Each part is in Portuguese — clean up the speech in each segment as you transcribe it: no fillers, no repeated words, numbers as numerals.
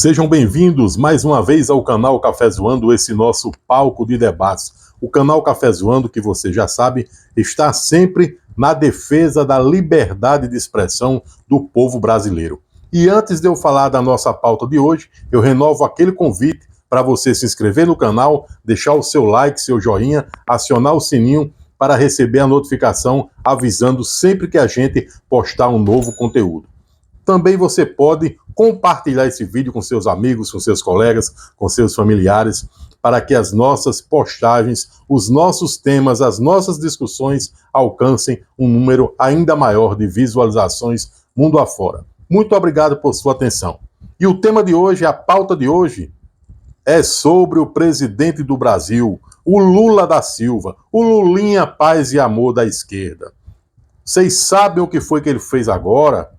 Sejam bem-vindos mais uma vez ao canal Café Zoando, esse nosso palco de debates. O canal Café Zoando, que você já sabe, está sempre na defesa da liberdade de expressão do povo brasileiro. E antes de eu falar da nossa pauta de hoje, eu renovo aquele convite para você se inscrever no canal, deixar o seu like, seu joinha, acionar o sininho para receber a notificação avisando sempre que a gente postar um novo conteúdo. Também você pode compartilhar esse vídeo com seus amigos, com seus colegas, com seus familiares, para que as nossas postagens, os nossos temas, as nossas discussões alcancem um número ainda maior de visualizações mundo afora. Muito obrigado por sua atenção. E o tema de hoje, a pauta de hoje, é sobre o presidente do Brasil, o Lula da Silva, o Lulinha Paz e Amor da esquerda. Vocês sabem o que foi que ele fez agora?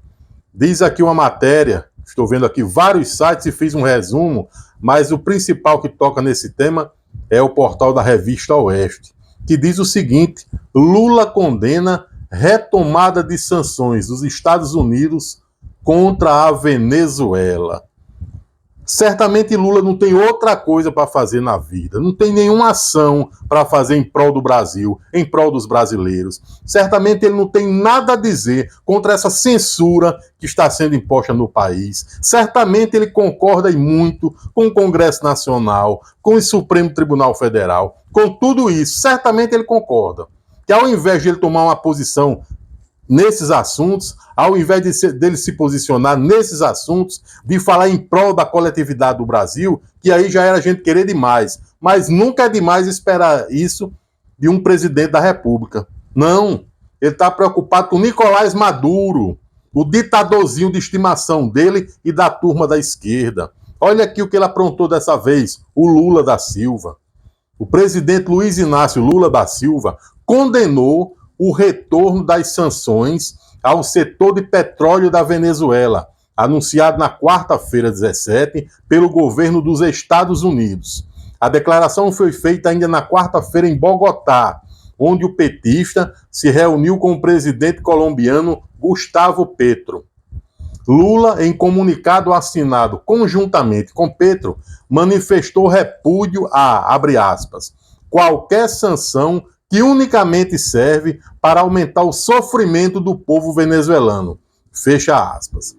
Diz aqui uma matéria, estou vendo aqui vários sites e fiz um resumo, mas o principal que toca nesse tema é o portal da Revista Oeste, que diz o seguinte: Lula condena retomada de sanções dos Estados Unidos contra a Venezuela. Certamente Lula não tem outra coisa para fazer na vida, não tem nenhuma ação para fazer em prol do Brasil, em prol dos brasileiros. Certamente ele não tem nada a dizer contra essa censura que está sendo imposta no país. Certamente ele concorda e muito com o Congresso Nacional, com o Supremo Tribunal Federal, com tudo isso. Certamente ele concorda. Que ao invés de ele tomar uma posição nesses assuntos, ao invés dele se posicionar nesses assuntos, de falar em prol da coletividade do Brasil, que aí já era a gente querer demais. Mas nunca é demais esperar isso de um presidente da República. Não, ele está preocupado com Nicolás Maduro, o ditadorzinho de estimação dele e da turma da esquerda. Olha aqui o que ele aprontou dessa vez, o Lula da Silva. O presidente Luiz Inácio Lula da Silva condenou o retorno das sanções ao setor de petróleo da Venezuela, anunciado na quarta-feira 17 pelo governo dos Estados Unidos. A declaração foi feita ainda na quarta-feira em Bogotá, onde o petista se reuniu com o presidente colombiano Gustavo Petro. Lula, em comunicado assinado conjuntamente com Petro, manifestou repúdio a, abre aspas, qualquer sanção que unicamente serve para aumentar o sofrimento do povo venezuelano. Fecha aspas.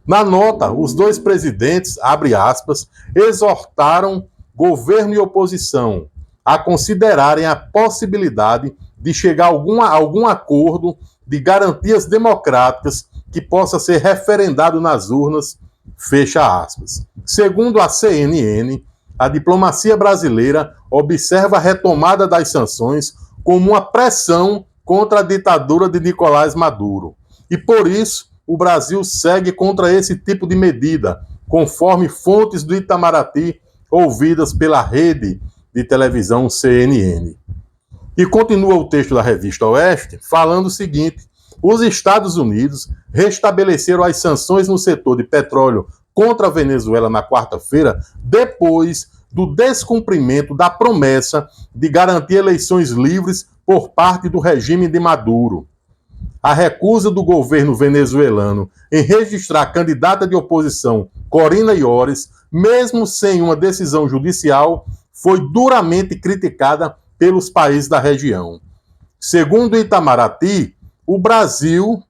Na nota, os dois presidentes, abre aspas, exortaram governo e oposição a considerarem a possibilidade de chegar a algum acordo de garantias democráticas que possa ser referendado nas urnas, fecha aspas. Segundo a CNN, a diplomacia brasileira observa a retomada das sanções como uma pressão contra a ditadura de Nicolás Maduro. E por isso, o Brasil segue contra esse tipo de medida, conforme fontes do Itamaraty ouvidas pela rede de televisão CNN. E continua o texto da Revista Oeste falando o seguinte: os Estados Unidos restabeleceram as sanções no setor de petróleo contra a Venezuela na quarta-feira, depois do descumprimento da promessa de garantir eleições livres por parte do regime de Maduro. A recusa do governo venezuelano em registrar a candidata de oposição Corina Yoris, mesmo sem uma decisão judicial, foi duramente criticada pelos países da região. Segundo o Itamaraty, o Brasil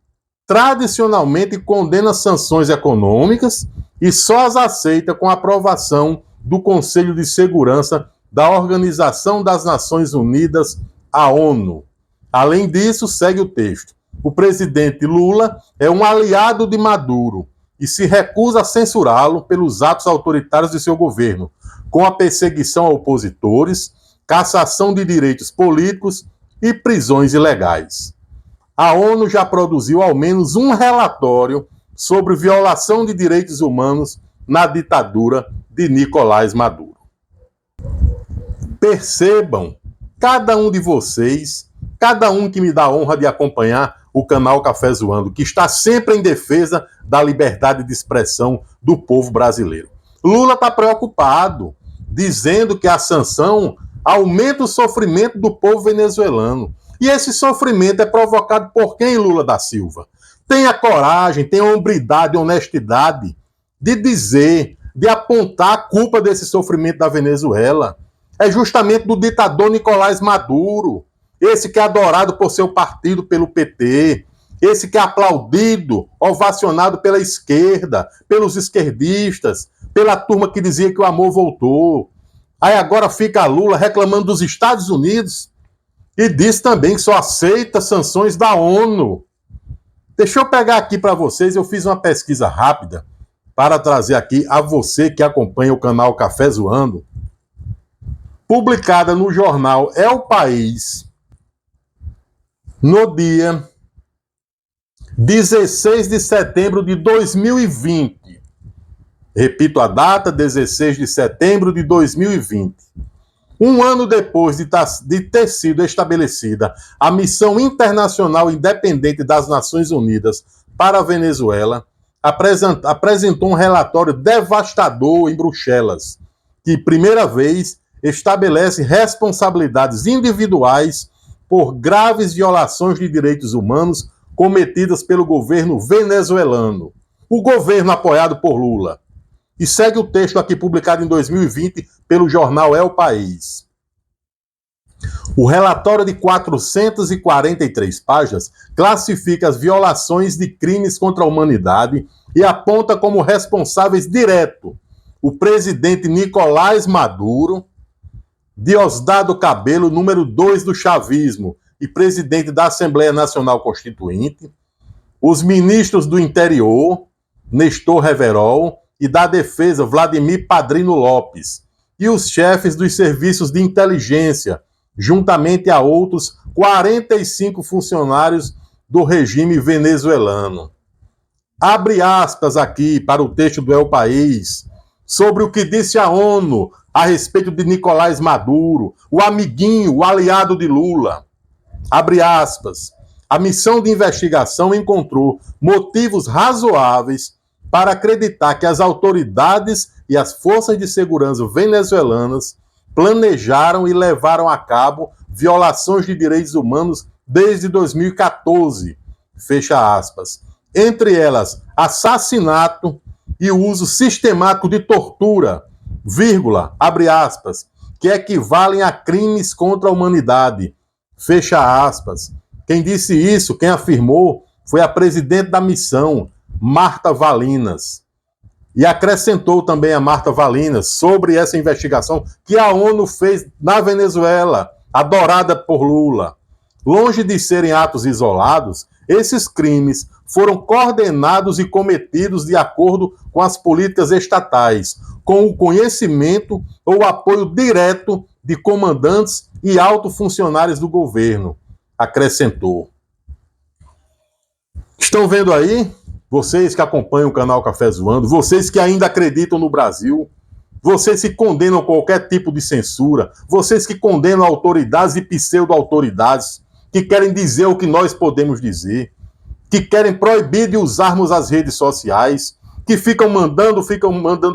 tradicionalmente condena sanções econômicas e só as aceita com a aprovação do Conselho de Segurança da Organização das Nações Unidas, a ONU. Além disso, segue o texto: o presidente Lula é um aliado de Maduro e se recusa a censurá-lo pelos atos autoritários de seu governo, com a perseguição a opositores, cassação de direitos políticos e prisões ilegais. A ONU já produziu ao menos um relatório sobre violação de direitos humanos na ditadura de Nicolás Maduro. Percebam, cada um de vocês, cada um que me dá a honra de acompanhar o canal Café Zoando, que está sempre em defesa da liberdade de expressão do povo brasileiro. Lula está preocupado, dizendo que a sanção aumenta o sofrimento do povo venezuelano. E esse sofrimento é provocado por quem, Lula da Silva? Tenha coragem, tenha hombridade, honestidade de dizer de apontar a culpa desse sofrimento da Venezuela. É justamente do ditador Nicolás Maduro, esse que é adorado por seu partido pelo PT, esse que é aplaudido, ovacionado pela esquerda, pelos esquerdistas, pela turma que dizia que o amor voltou. Aí agora fica Lula reclamando dos Estados Unidos e diz também que só aceita sanções da ONU. Deixa eu pegar aqui para vocês, eu fiz uma pesquisa rápida para trazer aqui a você que acompanha o canal Café Zoando, publicada no jornal É o País, no dia 16 de setembro de 2020. Repito a data, 16 de setembro de 2020. Um ano depois de ter sido estabelecida a Missão Internacional Independente das Nações Unidas para a Venezuela, apresentou um relatório devastador em Bruxelas, que, primeira vez, estabelece responsabilidades individuais por graves violações de direitos humanos cometidas pelo governo venezuelano, o governo apoiado por Lula. E segue o texto aqui publicado em 2020 pelo jornal É o País. O relatório de 443 páginas classifica as violações de crimes contra a humanidade e aponta como responsáveis direto o presidente Nicolás Maduro, Diosdado Cabello, número 2 do chavismo e presidente da Assembleia Nacional Constituinte, os ministros do Interior, Nestor Reverol, e da Defesa, Vladimir Padrino Lopes, e os chefes dos serviços de inteligência, juntamente a outros 45 funcionários do regime venezuelano. Abre aspas aqui para o texto do El País, sobre o que disse a ONU a respeito de Nicolás Maduro, o amiguinho, o aliado de Lula. Abre aspas. A missão de investigação encontrou motivos razoáveis para acreditar que as autoridades e as forças de segurança venezuelanas planejaram e levaram a cabo violações de direitos humanos desde 2014, fecha aspas. Entre elas, assassinato e o uso sistemático de tortura, vírgula, abre aspas, que equivalem a crimes contra a humanidade, fecha aspas. Quem disse isso, quem afirmou, foi a presidente da missão, Marta Valinas. E acrescentou também a Marta Valinas sobre essa investigação que a ONU fez na Venezuela, adorada por Lula. Longe de serem atos isolados, esses crimes foram coordenados e cometidos de acordo com as políticas estatais, com o conhecimento ou apoio direto de comandantes e altos funcionários do governo, acrescentou. Estão vendo aí? Vocês que acompanham o canal Café Zoando, vocês que ainda acreditam no Brasil, vocês que condenam qualquer tipo de censura, vocês que condenam autoridades e pseudo-autoridades, que querem dizer o que nós podemos dizer, que querem proibir de usarmos as redes sociais, que ficam mandando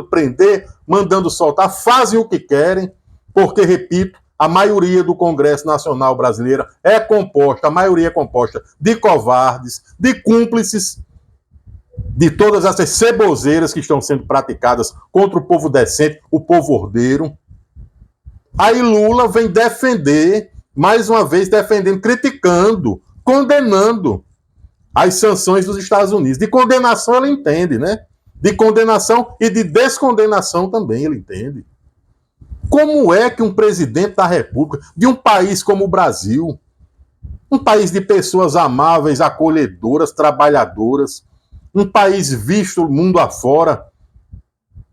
prender, mandando soltar, fazem o que querem, porque, repito, a maioria do Congresso Nacional Brasileiro a maioria é composta de covardes, de cúmplices, de todas essas cebozeiras que estão sendo praticadas contra o povo decente, o povo ordeiro. Aí Lula vem defender, mais uma vez defendendo, criticando, condenando as sanções dos Estados Unidos. De condenação ele entende, né? De condenação e de descondenação também ele entende. Como é que um presidente da República, de um país como o Brasil, um país de pessoas amáveis, acolhedoras, trabalhadoras, um país visto mundo afora,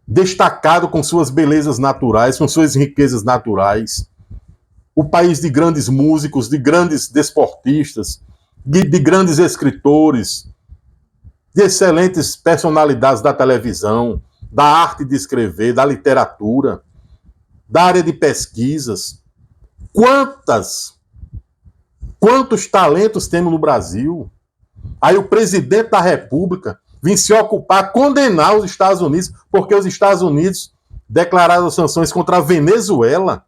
destacado com suas belezas naturais, com suas riquezas naturais, o país de grandes músicos, de grandes desportistas, de grandes escritores, de excelentes personalidades da televisão, da arte de escrever, da literatura, da área de pesquisas. Quantos talentos temos no Brasil? Aí o presidente da República vem se ocupar, condenar os Estados Unidos, porque os Estados Unidos declararam sanções contra a Venezuela.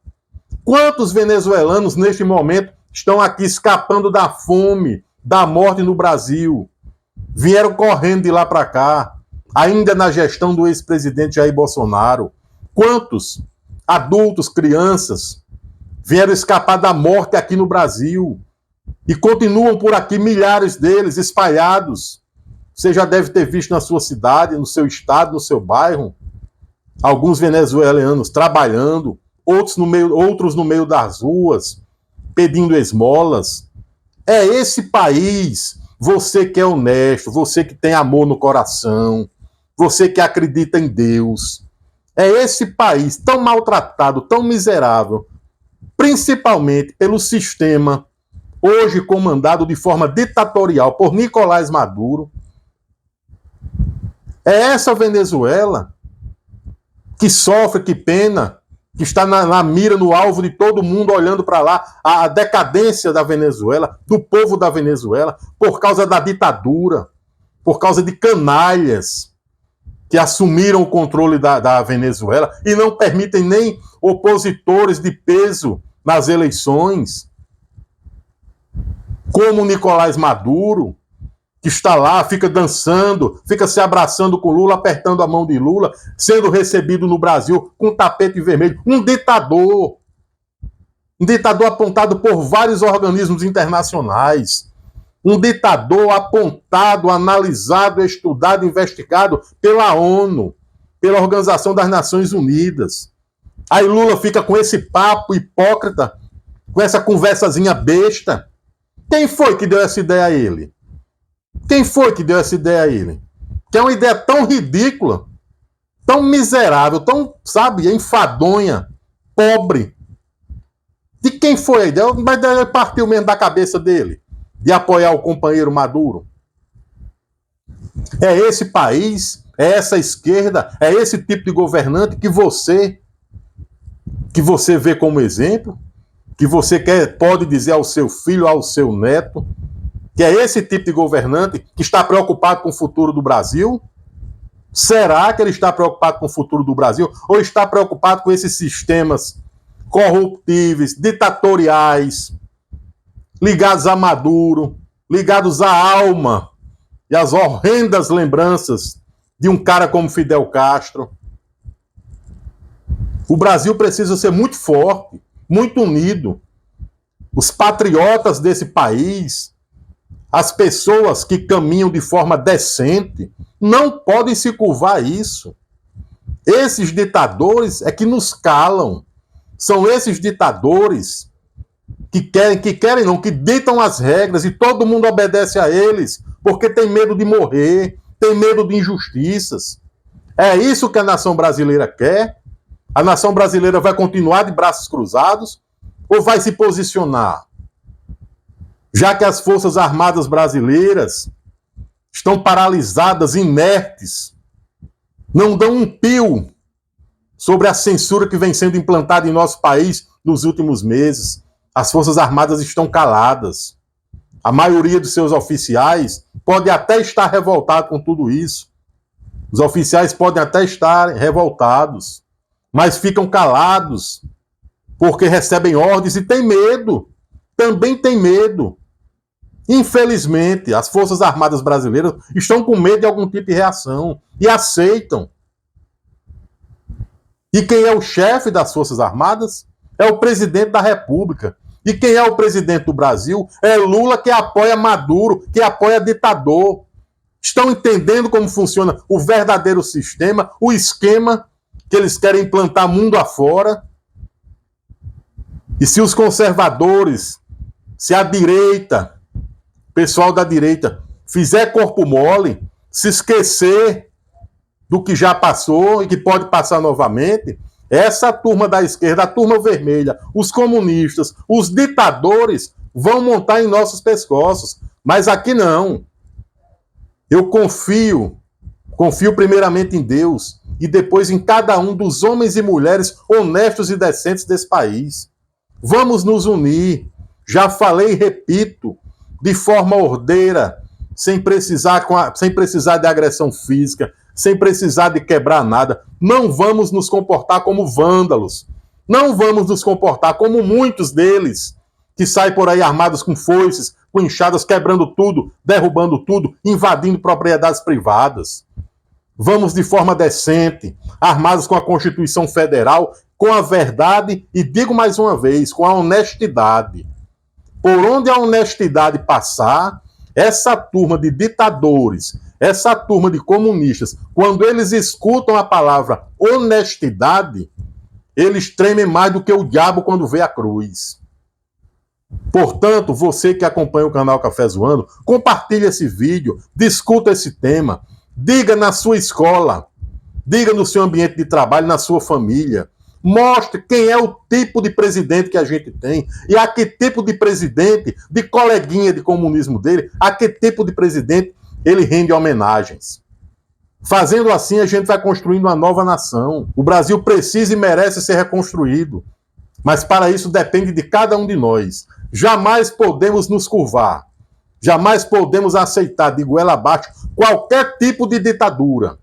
Quantos venezuelanos, neste momento, estão aqui escapando da fome, da morte no Brasil? Vieram correndo de lá para cá. ainda na gestão do ex-presidente Jair Bolsonaro. Quantos adultos, crianças, vieram escapar da morte aqui no Brasil e continuam por aqui, milhares deles espalhados. Você já deve ter visto na sua cidade, no seu estado, no seu bairro, alguns venezuelanos trabalhando, outros no meio das ruas, pedindo esmolas. É esse país, você que é honesto, você que tem amor no coração, você que acredita em Deus. É esse país tão maltratado, tão miserável, principalmente pelo sistema hoje comandado de forma ditatorial por Nicolás Maduro. É essa Venezuela que sofre, que pena, que está na mira, no alvo de todo mundo olhando para lá, a decadência da Venezuela, do povo da Venezuela, por causa da ditadura, por causa de canalhas que assumiram o controle da Venezuela e não permitem nem opositores de peso nas eleições, como Nicolás Maduro, que está lá, fica dançando, fica se abraçando com Lula, apertando a mão de Lula, sendo recebido no Brasil com tapete vermelho. Um ditador apontado por vários organismos internacionais, um ditador apontado, analisado, estudado, investigado pela ONU, pela Organização das Nações Unidas. Aí Lula fica com esse papo hipócrita, com essa conversazinha besta. Quem foi que deu essa ideia a ele? Quem foi que deu essa ideia a ele? Que é uma ideia tão ridícula, tão miserável, tão, sabe, enfadonha, pobre. De quem foi a ideia? Mas ele partiu mesmo da cabeça dele, de apoiar o companheiro Maduro. É esse país, é essa esquerda, é esse tipo de governante que você vê como exemplo, que você pode dizer ao seu filho, ao seu neto, que é esse tipo de governante que está preocupado com o futuro do Brasil? Será que ele está preocupado com o futuro do Brasil? Ou está preocupado com esses sistemas corruptíveis, ditatoriais, ligados a Maduro, ligados à alma e às horrendas lembranças de um cara como Fidel Castro? O Brasil precisa ser muito forte, muito unido. Os patriotas desse país, as pessoas que caminham de forma decente, não podem se curvar a isso. Esses ditadores é que nos calam. São esses ditadores que ditam as regras e todo mundo obedece a eles, porque tem medo de morrer, tem medo de injustiças. É isso que a nação brasileira quer? A nação brasileira vai continuar de braços cruzados ou vai se posicionar? Já que as Forças Armadas brasileiras estão paralisadas, inertes, não dão um pio sobre a censura que vem sendo implantada em nosso país nos últimos meses. As Forças Armadas estão caladas. A maioria dos seus oficiais pode até estar revoltado com tudo isso. Os oficiais podem até estar revoltados, mas ficam calados porque recebem ordens e têm medo. Também têm medo. Infelizmente, as Forças Armadas brasileiras estão com medo de algum tipo de reação e aceitam. E quem é o chefe das Forças Armadas? É o presidente da República. E quem é o presidente do Brasil? É Lula, que apoia Maduro, que apoia ditador. Estão entendendo como funciona o verdadeiro sistema, o esquema que eles querem implantar mundo afora? E se os conservadores, se a direita, pessoal da direita, fizer corpo mole, se esquecer do que já passou e que pode passar novamente, essa turma da esquerda, a turma vermelha, os comunistas, os ditadores vão montar em nossos pescoços. Mas aqui não. Eu confio primeiramente em Deus e depois em cada um dos homens e mulheres honestos e decentes desse país. Vamos nos unir. Já falei e repito, de forma ordeira, sem precisar de agressão física, sem precisar de quebrar nada. Não vamos nos comportar como vândalos. Não vamos nos comportar como muitos deles, que saem por aí armados com foices, com enxadas, quebrando tudo, derrubando tudo, invadindo propriedades privadas. Vamos de forma decente, armados com a Constituição Federal, com a verdade e, digo mais uma vez, com a honestidade. Por onde a honestidade passar, essa turma de ditadores, essa turma de comunistas, quando eles escutam a palavra honestidade, eles tremem mais do que o diabo quando vê a cruz. Portanto, você que acompanha o canal Café Zoando, compartilhe esse vídeo, discuta esse tema, diga na sua escola, diga no seu ambiente de trabalho, na sua família. Mostre quem é o tipo de presidente que a gente tem e a que tipo de presidente, de coleguinha de comunismo dele, a que tipo de presidente ele rende homenagens. Fazendo assim, a gente vai construindo uma nova nação. O Brasil precisa e merece ser reconstruído. Mas para isso depende de cada um de nós. Jamais podemos nos curvar. Jamais podemos aceitar de goela abaixo qualquer tipo de ditadura.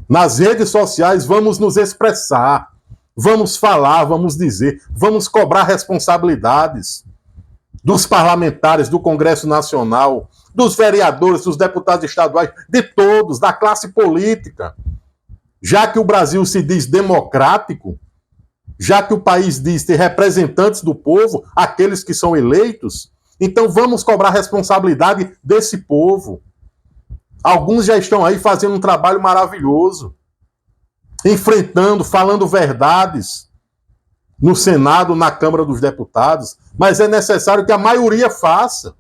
Nas redes sociais vamos nos expressar, vamos falar, vamos dizer, vamos cobrar responsabilidades dos parlamentares, do Congresso Nacional, dos vereadores, dos deputados estaduais, de todos, da classe política. Já que o Brasil se diz democrático, já que o país diz ter representantes do povo, aqueles que são eleitos, então vamos cobrar responsabilidade desse povo. Alguns já estão aí fazendo um trabalho maravilhoso, enfrentando, falando verdades no Senado, na Câmara dos Deputados, mas é necessário que a maioria faça,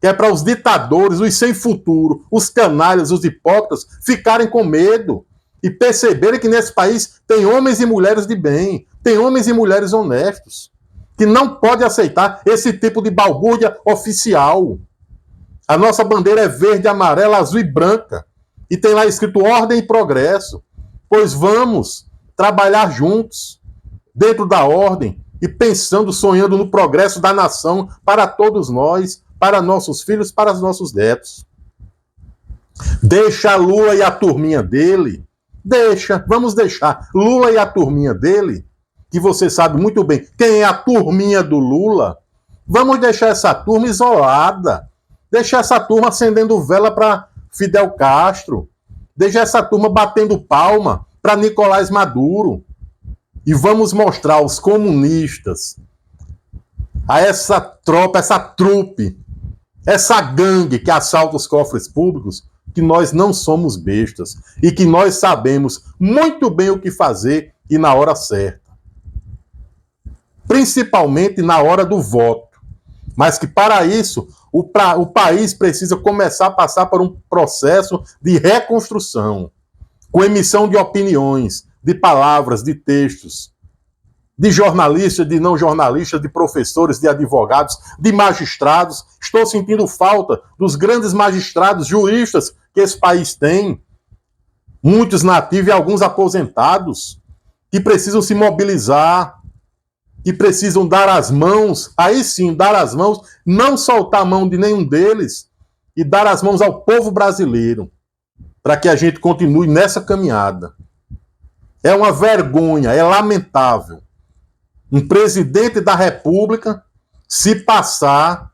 que é para os ditadores, os sem futuro, os canalhas, os hipócritas, ficarem com medo e perceberem que nesse país tem homens e mulheres de bem, tem homens e mulheres honestos, que não pode aceitar esse tipo de balbúrdia oficial. A nossa bandeira é verde, amarela, azul e branca, e tem lá escrito ordem e progresso. Pois vamos trabalhar juntos, dentro da ordem, e pensando, sonhando no progresso da nação para todos nós, para nossos filhos, para os nossos netos. Deixa Lula e a turminha dele, vamos deixar Lula e a turminha dele, que você sabe muito bem quem é a turminha do Lula, vamos deixar essa turma isolada, deixar essa turma acendendo vela para Fidel Castro, deixa essa turma batendo palma para Nicolás Maduro. E vamos mostrar aos comunistas, a essa tropa, essa trupe, essa gangue que assalta os cofres públicos, que nós não somos bestas e que nós sabemos muito bem o que fazer e na hora certa. Principalmente na hora do voto. Mas que para isso o país precisa começar a passar por um processo de reconstrução, com emissão de opiniões, de palavras, de textos, de jornalistas, de não jornalistas, de professores, de advogados, de magistrados. Estou sentindo falta dos grandes magistrados, juristas que esse país tem, muitos nativos e alguns aposentados, que precisam se mobilizar, que precisam dar as mãos, aí sim, dar as mãos, não soltar a mão de nenhum deles, e dar as mãos ao povo brasileiro, para que a gente continue nessa caminhada. É uma vergonha, é lamentável um presidente da República se passar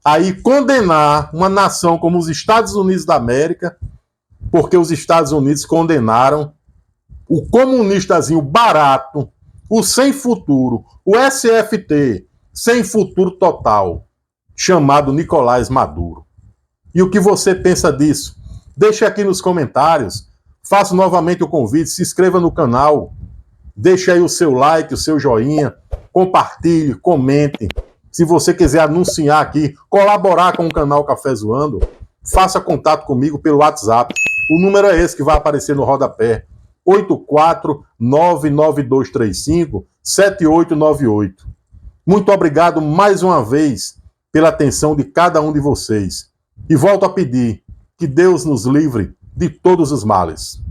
aí condenar uma nação como os Estados Unidos da América, porque os Estados Unidos condenaram o comunistazinho barato, o sem futuro, o SFT, sem futuro total, chamado Nicolás Maduro. E o que você pensa disso? Deixe aqui nos comentários. Faço novamente o convite, se inscreva no canal, deixe aí o seu like, o seu joinha, compartilhe, comente. Se você quiser anunciar aqui, colaborar com o canal Café Zoando, faça contato comigo pelo WhatsApp. O número é esse que vai aparecer no rodapé, 84992357898. Muito obrigado mais uma vez pela atenção de cada um de vocês. E volto a pedir que Deus nos livre de todos os males.